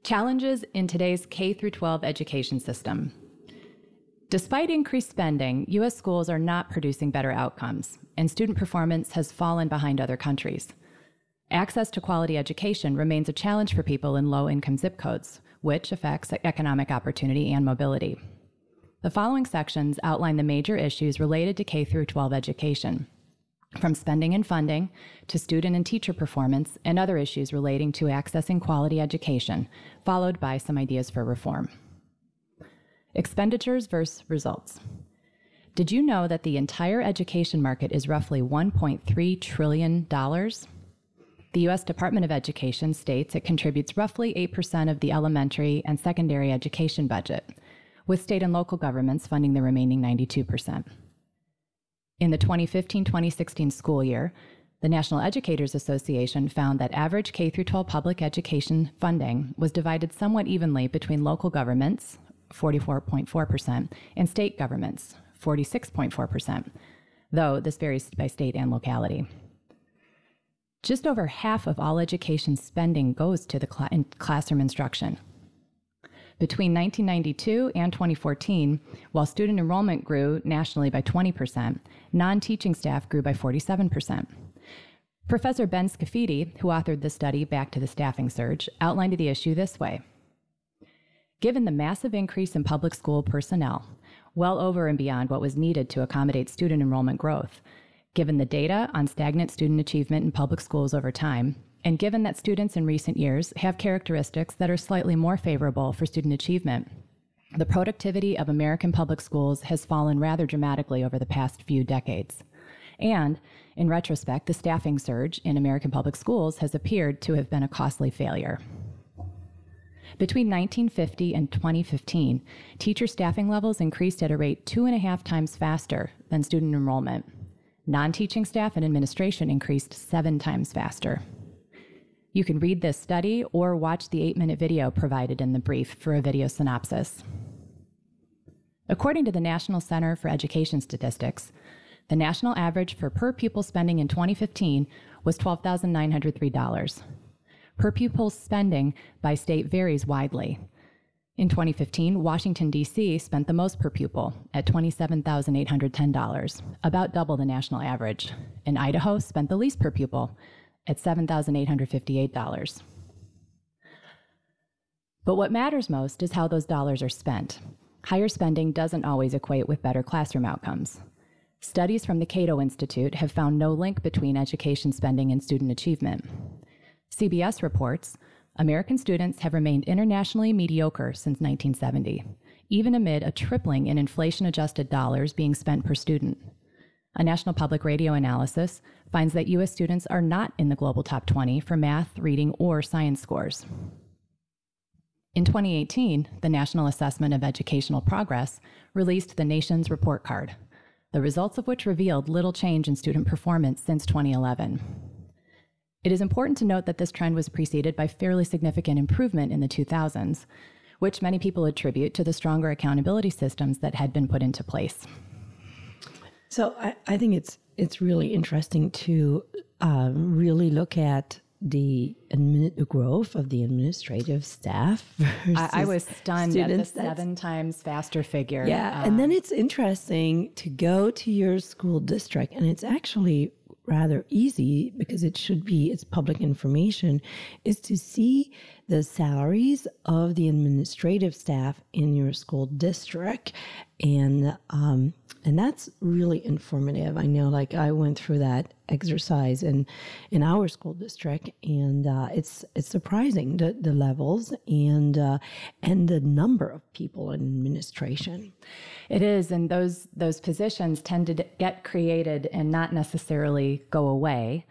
Challenges in today's K through 12 education system. Despite increased spending, U.S. schools are not producing better outcomes, and student performance has fallen behind other countries. Access to quality education remains a challenge for people in low-income zip codes, which affects economic opportunity and mobility. The following sections outline the major issues related to K through 12 education, from spending and funding to student and teacher performance and other issues relating to accessing quality education, followed by some ideas for reform. Expenditures versus results. Did you know that the entire education market is roughly $1.3 trillion? The U.S. Department of Education states it contributes roughly 8% of the elementary and secondary education budget, with state and local governments funding the remaining 92%. In the 2015-2016 school year, the National Educators Association found that average K-12 public education funding was divided somewhat evenly between local governments, 44.4%, and state governments, 46.4%, though this varies by state and locality. Just over half of all education spending goes to the classroom instruction. Between 1992 and 2014, while student enrollment grew nationally by 20%, non-teaching staff grew by 47%. Professor Ben Scafidi, who authored the study Back to the Staffing Surge, outlined the issue this way. Given the massive increase in public school personnel, well over and beyond what was needed to accommodate student enrollment growth, given the data on stagnant student achievement in public schools over time, and given that students in recent years have characteristics that are slightly more favorable for student achievement, the productivity of American public schools has fallen rather dramatically over the past few decades. And, in retrospect, the staffing surge in American public schools has appeared to have been a costly failure. Between 1950 and 2015, teacher staffing levels increased at a rate 2.5 times faster than student enrollment. Non-teaching staff and administration increased 7 times faster. You can read this study or watch the 8-minute video provided in the brief for a video synopsis. According to the National Center for Education Statistics, the national average for per pupil spending in 2015 was $12,903. Per pupil spending by state varies widely. In 2015, Washington, D.C. spent the most per pupil at $27,810, about double the national average, and Idaho spent the least per pupil at $7,858. But what matters most is how those dollars are spent. Higher spending doesn't always equate with better classroom outcomes. Studies from the Cato Institute have found no link between education spending and student achievement. CBS reports, American students have remained internationally mediocre since 1970, even amid a tripling in inflation-adjusted dollars being spent per student. A National Public Radio analysis finds that U.S. students are not in the global top 20 for math, reading, or science scores. In 2018, the National Assessment of Educational Progress released the nation's report card, the results of which revealed little change in student performance since 2011. It is important to note that this trend was preceded by fairly significant improvement in the 2000s, which many people attribute to the stronger accountability systems that had been put into place. So I think it's really interesting to really look at the growth of the administrative staff. I was stunned at the 7 times faster figure. Yeah, and then it's interesting to go to your school district, and it's actually rather easy because it's public information, is to see the salaries of the administrative staff in your school district. And that's really informative. I know, like, I went through that exercise in our school district, and it's surprising the levels and the number of people in administration. It is, and those positions tend to get created and not necessarily go away.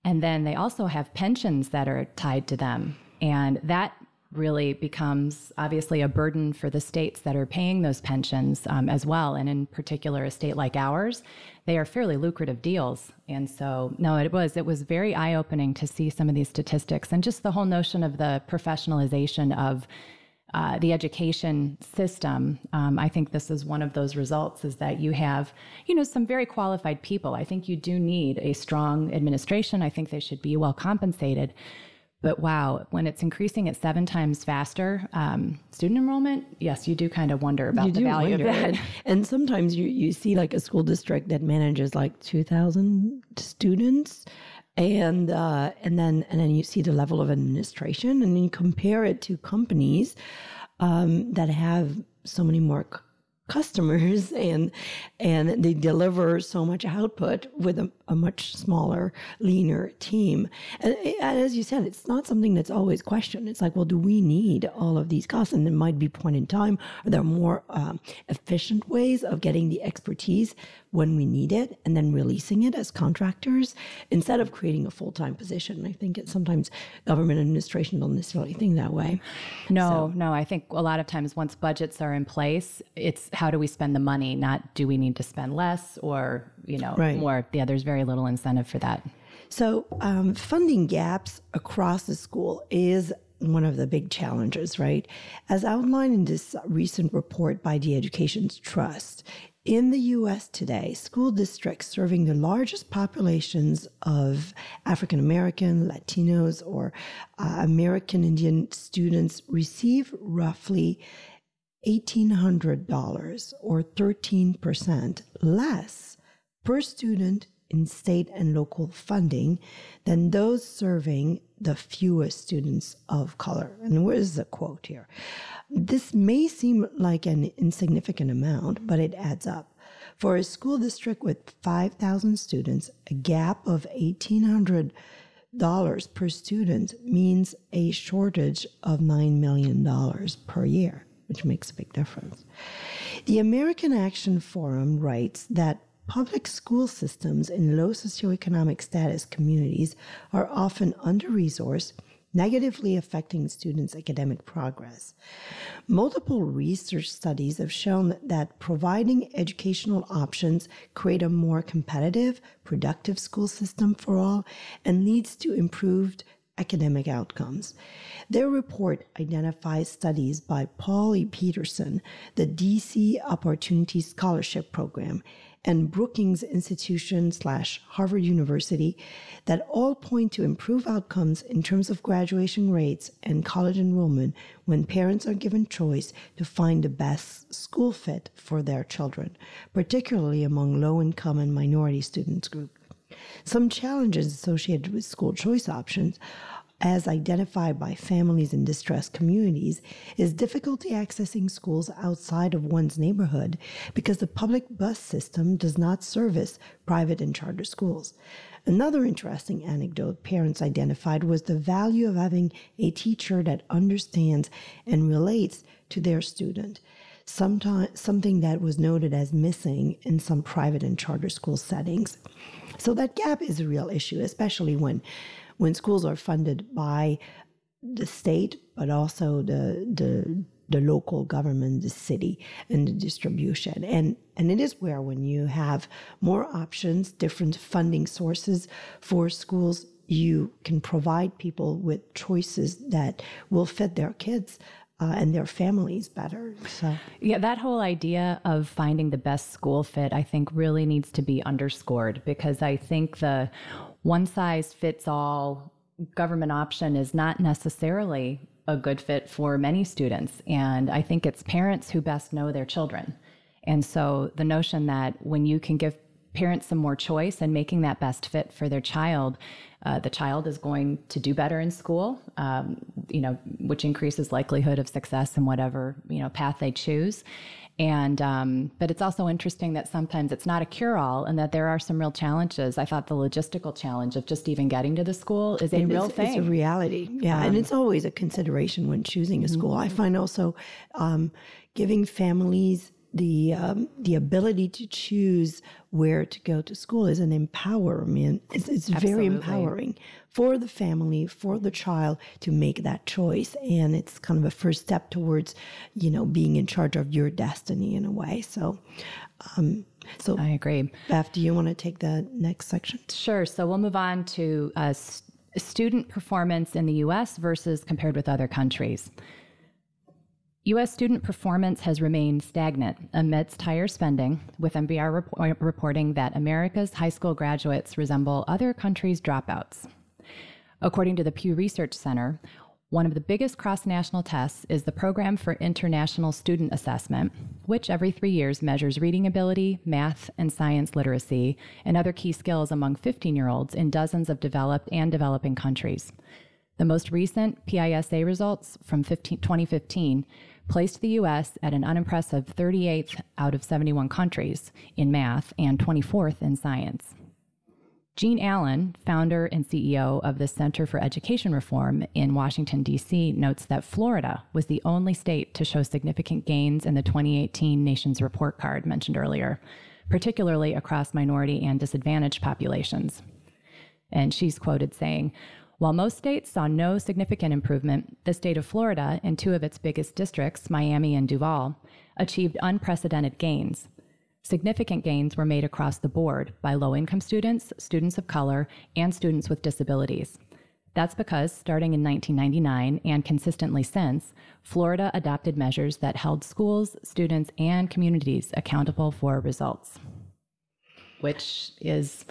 And then they also have pensions that are tied to them, and that really becomes obviously a burden for the states that are paying those pensions as well. And in particular, a state like ours, they are fairly lucrative deals. And so, no, it was very eye-opening to see some of these statistics and just the whole notion of the professionalization of the education system. I think this is one of those results, is that you have, some very qualified people. I think you do need a strong administration. I think they should be well compensated. But wow, when it's increasing at 7 times faster, student enrollment, yes, you do kind of wonder about the value of that. And sometimes you see like a school district that manages like 2,000 students. And then you see the level of administration, and then you compare it to companies that have so many more customers and they deliver so much output with a much smaller, leaner team. And as you said, it's not something that's always questioned. It's like, well, do we need all of these costs? And there might be a point in time, are there more efficient ways of getting the expertise when we need it and then releasing it as contractors instead of creating a full-time position? I think sometimes government administration don't necessarily think that way. No, I think a lot of times once budgets are in place, it's how do we spend the money, not do we need to spend less or, more. Yeah, there's very little incentive for that. So funding gaps across the school is one of the big challenges, right? As outlined in this recent report by the Education Trust, in the U.S. today, school districts serving the largest populations of African American, Latinos, or American Indian students receive roughly $1,800 or 13% less per student in state and local funding than those serving the fewest students of color. And where is the quote here? This may seem like an insignificant amount, but it adds up. For a school district with 5,000 students, a gap of $1,800 per student means a shortage of $9 million per year, which makes a big difference. The American Action Forum writes that public school systems in low socioeconomic status communities are often under-resourced, negatively affecting students' academic progress. Multiple research studies have shown that providing educational options create a more competitive, productive school system for all and leads to improved academic outcomes. Their report identifies studies by Paul E. Peterson, the DC Opportunity Scholarship Program, and Brookings Institution / Harvard University that all point to improved outcomes in terms of graduation rates and college enrollment when parents are given choice to find the best school fit for their children, particularly among low-income and minority students groups. Some challenges associated with school choice options, as identified by families in distressed communities, is difficulty accessing schools outside of one's neighborhood because the public bus system does not service private and charter schools. Another interesting anecdote parents identified was the value of having a teacher that understands and relates to their student, something that was noted as missing in some private and charter school settings. So that gap is a real issue, especially when schools are funded by the state, but also the local government, the city, and the distribution. And it is where when you have more options, different funding sources for schools, you can provide people with choices that will fit their kids and their families better. So yeah, that whole idea of finding the best school fit, I think really needs to be underscored, because I think the one-size-fits-all government option is not necessarily a good fit for many students. And I think it's parents who best know their children. And so the notion that when you can give parents some more choice and making that best fit for their child, the child is going to do better in school, which increases likelihood of success in whatever, path they choose. And, but it's also interesting that sometimes it's not a cure-all and that there are some real challenges. I thought the logistical challenge of just even getting to the school is a real thing. It's a reality. Yeah. And it's always a consideration when choosing a school. I find also giving families the ability to choose where to go to school is an empowerment. It's very empowering for the family, for the child to make that choice. And it's kind of a first step towards, being in charge of your destiny in a way. So I agree. Beth, do you want to take the next section? Sure. So we'll move on to student performance in the U.S. versus compared with other countries. U.S. student performance has remained stagnant amidst higher spending, with NPR reporting that America's high school graduates resemble other countries' dropouts. According to the Pew Research Center, one of the biggest cross-national tests is the Program for International Student Assessment, which every 3 years measures reading ability, math and science literacy, and other key skills among 15-year-olds in dozens of developed and developing countries. The most recent PISA results from 2015 placed the U.S. at an unimpressive 38th out of 71 countries in math and 24th in science. Jean Allen, founder and CEO of the Center for Education Reform in Washington, D.C., notes that Florida was the only state to show significant gains in the 2018 Nations Report Card mentioned earlier, particularly across minority and disadvantaged populations. And she's quoted saying, "While most states saw no significant improvement, the state of Florida and two of its biggest districts, Miami and Duval, achieved unprecedented gains. Significant gains were made across the board by low-income students, students of color, and students with disabilities. That's because, starting in 1999 and consistently since, Florida adopted measures that held schools, students, and communities accountable for results." Which is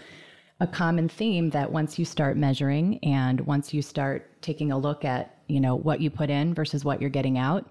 a common theme, that once you start measuring and once you start taking a look at, what you put in versus what you're getting out,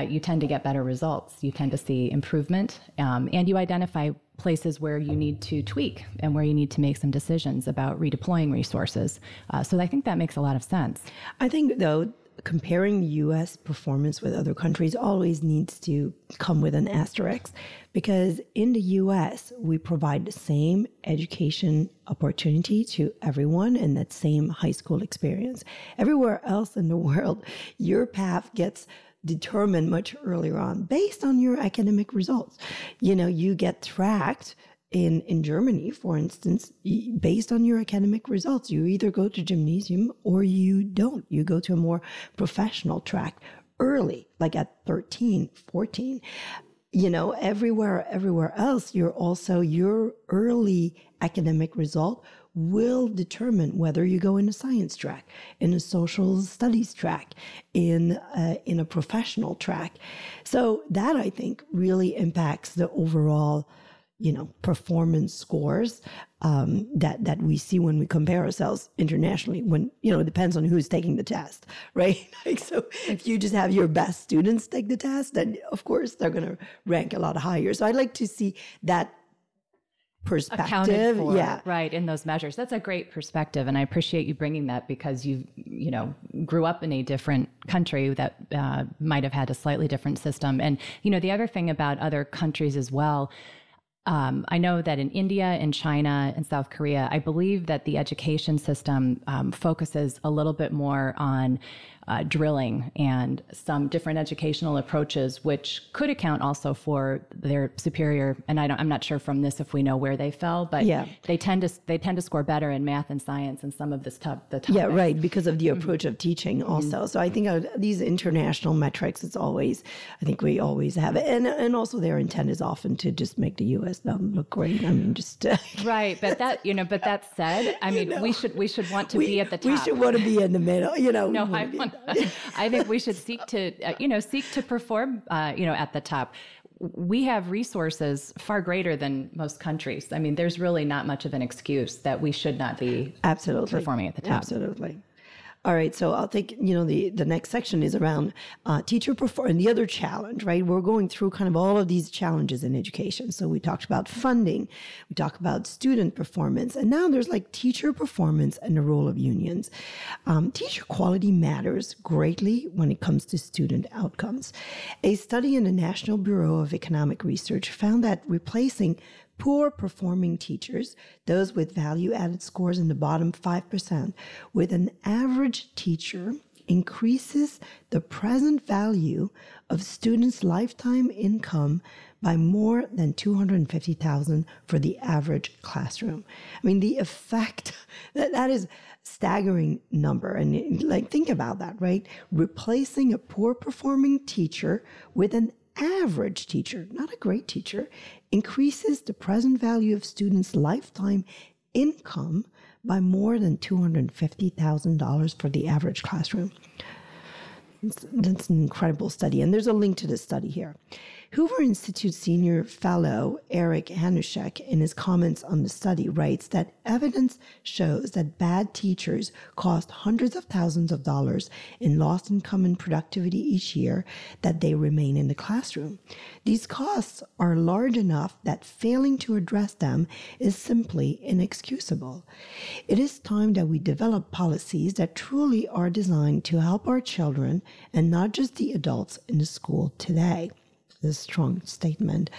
you tend to get better results. You tend to see improvement, and you identify places where you need to tweak and where you need to make some decisions about redeploying resources. So I think that makes a lot of sense. I think, though, comparing U.S. performance with other countries always needs to come with an asterisk, because in the U.S., we provide the same education opportunity to everyone and that same high school experience. Everywhere else in the world, your path gets determined much earlier on based on your academic results. You get tracked in Germany, for instance, based on your academic results. You either go to gymnasium or you don't. You go to a more professional track early, like at 13, 14. Everywhere else, your early academic result will determine whether you go in a science track, in a social studies track, in a professional track. So that, I think, really impacts the overall, performance scores that we see when we compare ourselves internationally. When, it depends on who's taking the test, right? So if you just have your best students take the test, then of course they're going to rank a lot higher. So I'd like to see that perspective, accounted for, right, in those measures. That's a great perspective, and I appreciate you bringing that, because you grew up in a different country that might have had a slightly different system. And the other thing about other countries as well, I know that in India, in China, and South Korea, I believe that the education system focuses a little bit more on drilling and some different educational approaches, which could account also for their superior. And I'm not sure from this if we know where they fell, but they tend to score better in math and science and some of the topics. Yeah, right, because of the approach of teaching also. So I think these international metrics, I think we always have it, and also their intent is often to just make the U.S. look great. I mean, just right. But that said, I mean, we should want to be at the top. We should want to be in the middle. No, I think we should seek to perform, at the top. We have resources far greater than most countries. I mean, there's really not much of an excuse that we should not be performing at the top. Absolutely. All right, so I'll take, the next section is around teacher performance, and the other challenge, right? We're going through kind of all of these challenges in education. So we talked about funding, we talked about student performance, and now there's like teacher performance and the role of unions. Teacher quality matters greatly when it comes to student outcomes. A study in the National Bureau of Economic Research found that replacing poor performing teachers, those with value-added scores in the bottom 5%, with an average teacher increases the present value of students' lifetime income by more than $250,000 for the average classroom. I mean, the effect, that is staggering number. And think about that, right? Replacing a poor performing teacher with an average teacher, not a great teacher, increases the present value of students' lifetime income by more than $250,000 for the average classroom. That's an incredible study, and there's a link to this study here. Hoover Institute senior fellow Eric Hanushek, in his comments on the study, writes that evidence shows that bad teachers cost hundreds of thousands of dollars in lost income and productivity each year that they remain in the classroom. These costs are large enough that failing to address them is simply inexcusable. It is time that we develop policies that truly are designed to help our children and not just the adults in the school today. This strong statement.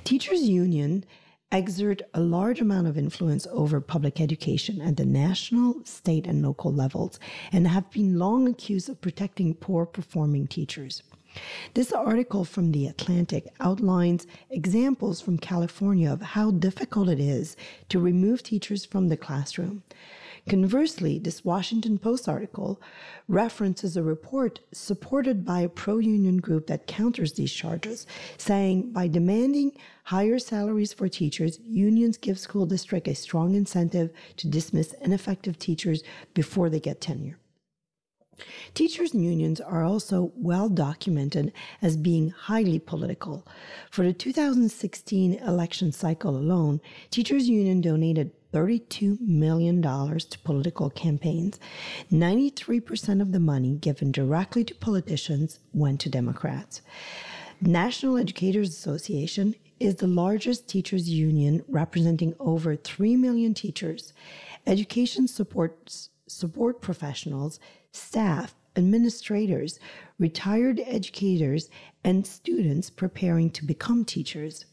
Teachers' union exert a large amount of influence over public education at the national, state, and local levels, and have been long accused of protecting poor-performing teachers. This article from The Atlantic outlines examples from California of how difficult it is to remove teachers from the classroom. Conversely, this Washington Post article references a report supported by a pro-union group that counters these charges, saying by demanding higher salaries for teachers, unions give school districts a strong incentive to dismiss ineffective teachers before they get tenure. Teachers' unions are also well documented as being highly political. For the 2016 election cycle alone, teachers' union donated $32 million to political campaigns. 93% of the money given directly to politicians went to Democrats. National Educators Association is the largest teachers' union, representing over 3 million teachers. Education support professionals, staff, administrators, retired educators, and students preparing to become teachers.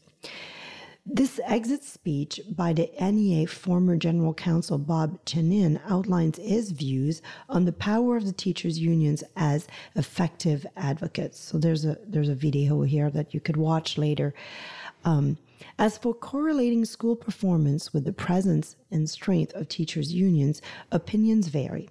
This exit speech by the NEA former General Counsel Bob Chenin outlines his views on the power of the teachers' unions as effective advocates. So there's a video here that you could watch later. As for correlating school performance with the presence and strength of teachers' unions, opinions vary.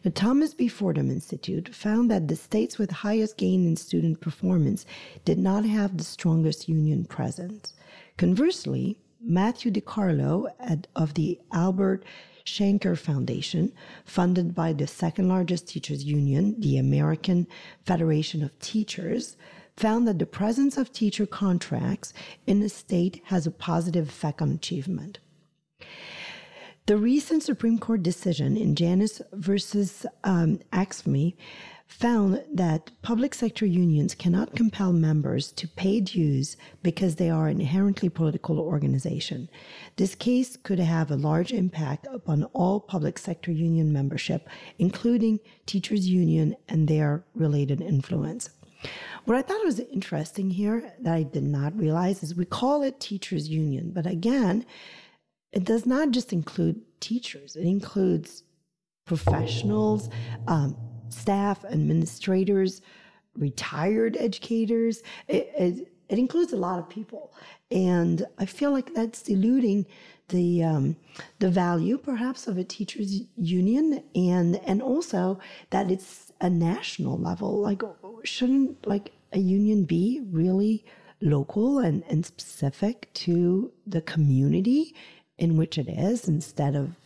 The Thomas B. Fordham Institute found that the states with highest gain in student performance did not have the strongest union presence. Conversely, Matthew DiCarlo of the Albert Shanker Foundation, funded by the second largest teachers union, the American Federation of Teachers, found that the presence of teacher contracts in the state has a positive effect on achievement. The recent Supreme Court decision in Janus versus Axme found that public sector unions cannot compel members to pay dues because they are an inherently political organization. This case could have a large impact upon all public sector union membership, including teachers' union and their related influence. What I thought was interesting here that I did not realize is we call it teachers' union, but again, it does not just include teachers. It includes professionals, staff, administrators, retired educators. It includes a lot of people. And I feel like that's diluting the value, perhaps, of a teachers' union, and also that it's a national level. Like, shouldn't like a union be really local and specific to the community in which it is instead of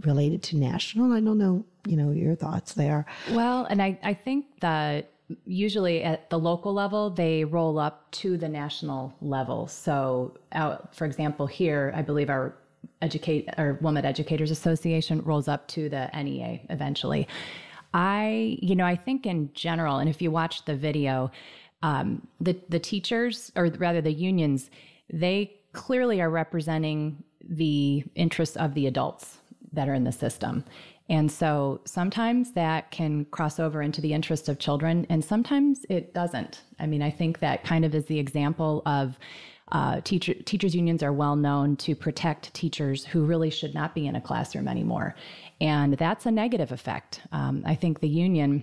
related to national? I don't know, your thoughts there. Well, and I think that usually at the local level, they roll up to the national level. So, for example, here, I believe our Wilmette Educators Association rolls up to the NEA eventually. I think in general, and if you watch the video, the teachers, or rather the unions, they clearly are representing the interests of the adults that are in the system. And so sometimes that can cross over into the interests of children, and sometimes it doesn't. I mean, I think that kind of is the example of teachers' unions are well known to protect teachers who really should not be in a classroom anymore. And that's a negative effect. I think the union,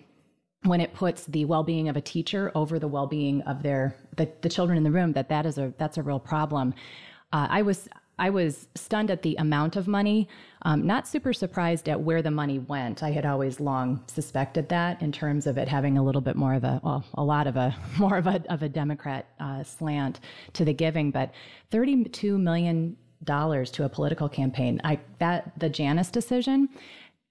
when it puts the well-being of a teacher over the well-being of the children in the room, that's a real problem. I was stunned at the amount of money, not super surprised at where the money went. I had always long suspected that in terms of it having a little bit more of more of a Democrat slant to the giving, but $32 million to a political campaign. The Janus decision,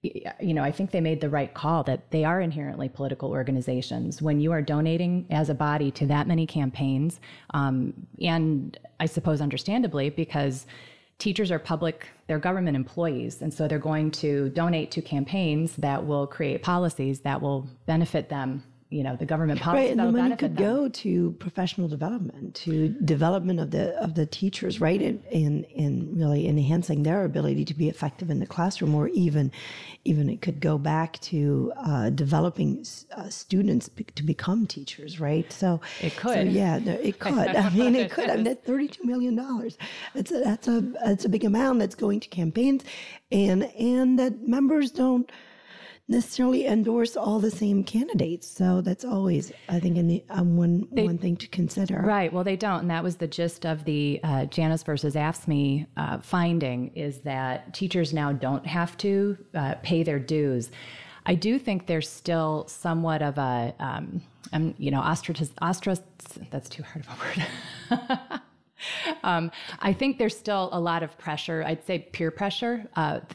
I think they made the right call that they are inherently political organizations. When you are donating as a body to that many campaigns, and I suppose understandably, because teachers are they're government employees. And so they're going to donate to campaigns that will create policies that will benefit them. The government policies and that the will money benefit could them. go to professional development, to development of the teachers, right, and really enhancing their ability to be effective in the classroom, or even it could go back to developing students to become teachers, right? So it could, so it could. I mean, it could. I mean, that's $32 million. That's a big amount that's going to campaigns, and that members don't necessarily endorse all the same candidates. So that's always, I think, one thing to consider. Right. Well, they don't. And that was the gist of the Janus versus AFSCME finding, is that teachers now don't have to pay their dues. I do think there's still somewhat of a, that's too hard of a word. I think there's still a lot of pressure, I'd say peer pressure,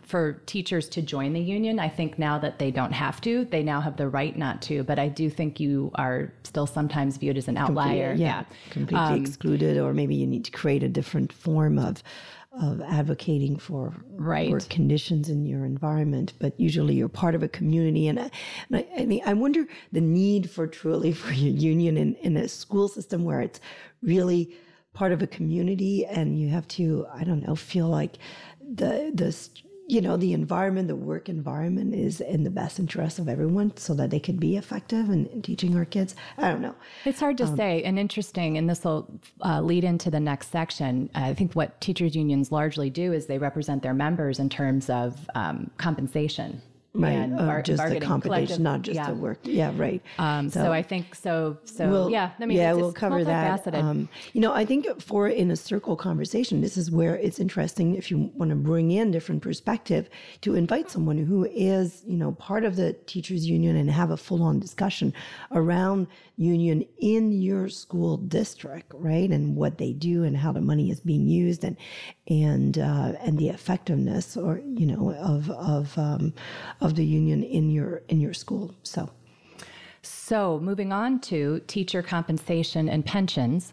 for teachers to join the union. I think now that they don't have to, they now have the right not to. But I do think you are still sometimes viewed as an outlier. Completely excluded, or maybe you need to create a different form of advocating for work conditions in your environment. But usually you're part of a community. And I wonder the need for your union in a school system where it's really part of a community, and you have to, I don't know, feel like the environment, the work environment is in the best interest of everyone so that they could be effective in teaching our kids. I don't know. It's hard to say, and interesting, and this will lead into the next section. I think what teachers unions largely do is they represent their members in terms of compensation. Right, just the compensation, not just the work. Yeah, right. So I think so. We'll cover that. I think in a circle conversation, this is where it's interesting, if you want to bring in different perspective, to invite someone who is, part of the teachers union and have a full-on discussion around union in your school district, right, and what they do and how the money is being used, and the effectiveness, or of the union in your school. So moving on to teacher compensation and pensions.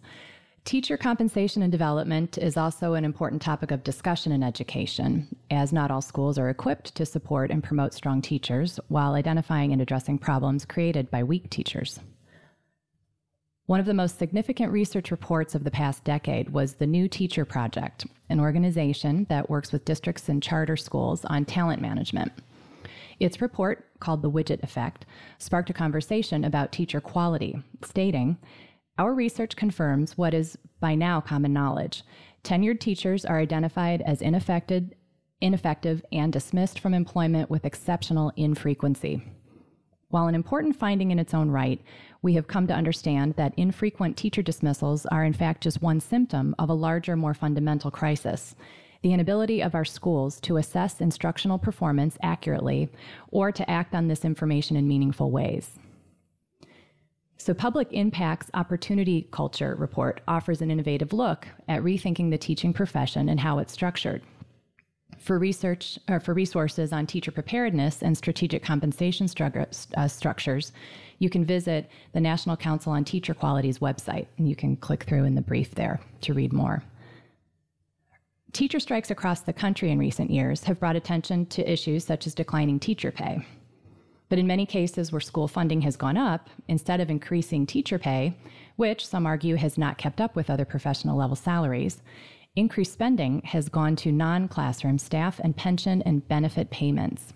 Teacher compensation and development is also an important topic of discussion in education, as not all schools are equipped to support and promote strong teachers while identifying and addressing problems created by weak teachers. One of the most significant research reports of the past decade was the New Teacher Project, an organization that works with districts and charter schools on talent management. Its report, called The Widget Effect, sparked a conversation about teacher quality, stating, "Our research confirms what is by now common knowledge. Tenured teachers are identified as ineffective, and dismissed from employment with exceptional infrequency." While an important finding in its own right, we have come to understand that infrequent teacher dismissals are in fact just one symptom of a larger, more fundamental crisis: the inability of our schools to assess instructional performance accurately or to act on this information in meaningful ways. So Public Impact's Opportunity Culture report offers an innovative look at rethinking the teaching profession and how it's structured. For resources on teacher preparedness and strategic compensation structures, you can visit the National Council on Teacher Quality's website, and you can click through in the brief there to read more. Teacher strikes across the country in recent years have brought attention to issues such as declining teacher pay. But in many cases where school funding has gone up, instead of increasing teacher pay, which some argue has not kept up with other professional level salaries, increased spending has gone to non-classroom staff and pension and benefit payments.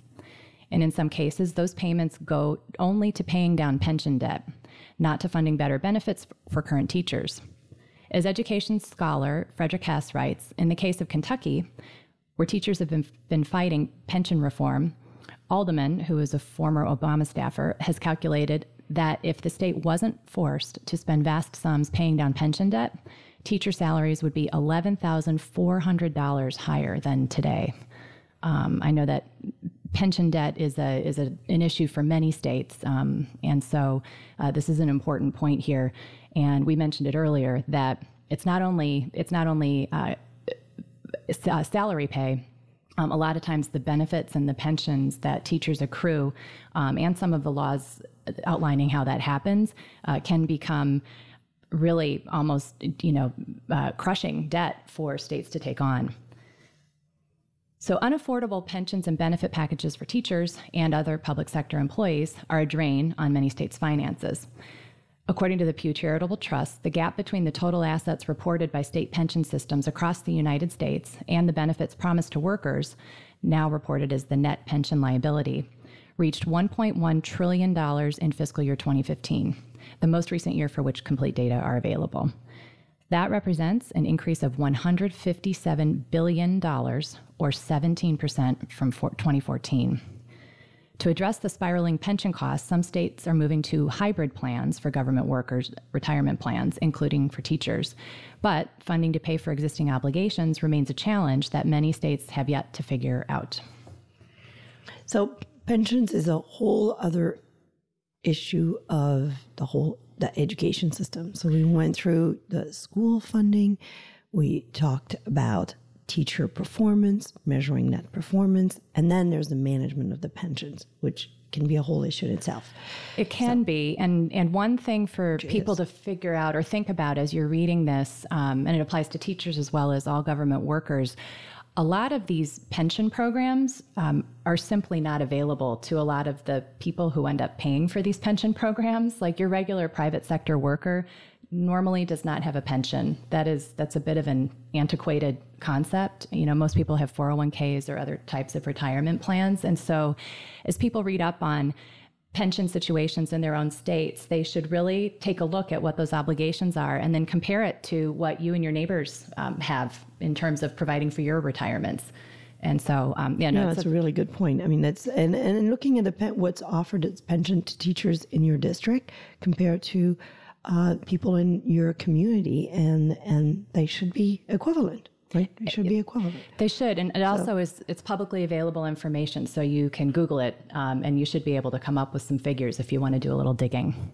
And in some cases, those payments go only to paying down pension debt, not to funding better benefits for current teachers. As education scholar Frederick Hess writes, in the case of Kentucky, where teachers have been fighting pension reform, Alderman, who is a former Obama staffer, has calculated that if the state wasn't forced to spend vast sums paying down pension debt, teacher salaries would be $11,400 higher than today. I know that pension debt is an issue for many states, and so this is an important point here. And we mentioned it earlier that it's not only salary pay, A lot of times the benefits and the pensions that teachers accrue and some of the laws outlining how that happens can become really almost, crushing debt for states to take on. So unaffordable pensions and benefit packages for teachers and other public sector employees are a drain on many states' finances. According to the Pew Charitable Trust, the gap between the total assets reported by state pension systems across the United States and the benefits promised to workers, now reported as the net pension liability, reached $1.1 trillion in fiscal year 2015, the most recent year for which complete data are available. That represents an increase of $157 billion, or 17% from 2014. To address the spiraling pension costs, some states are moving to hybrid plans for government workers' retirement plans, including for teachers. But funding to pay for existing obligations remains a challenge that many states have yet to figure out. So pensions is a whole other issue of the education system. So we went through the school funding. We talked about teacher performance, measuring net performance, and then there's the management of the pensions, which can be a whole issue in itself. It can be. And one thing for people to figure out or think about as you're reading this, and it applies to teachers as well as all government workers, a lot of these pension programs are simply not available to a lot of the people who end up paying for these pension programs. Like your regular private sector worker normally does not have a pension. That's a bit of an antiquated concept. Most people have 401ks or other types of retirement plans. And so as people read up on pension situations in their own states, they should really take a look at what those obligations are and then compare it to what you and your neighbors have in terms of providing for your retirements. And so, that's a really good point. I mean, that's and looking at what's offered as pension to teachers in your district compared to people in your community, and they should be equivalent. Right? They should be equivalent. They should. And it also it's publicly available information, so you can Google it, and you should be able to come up with some figures if you want to do a little digging.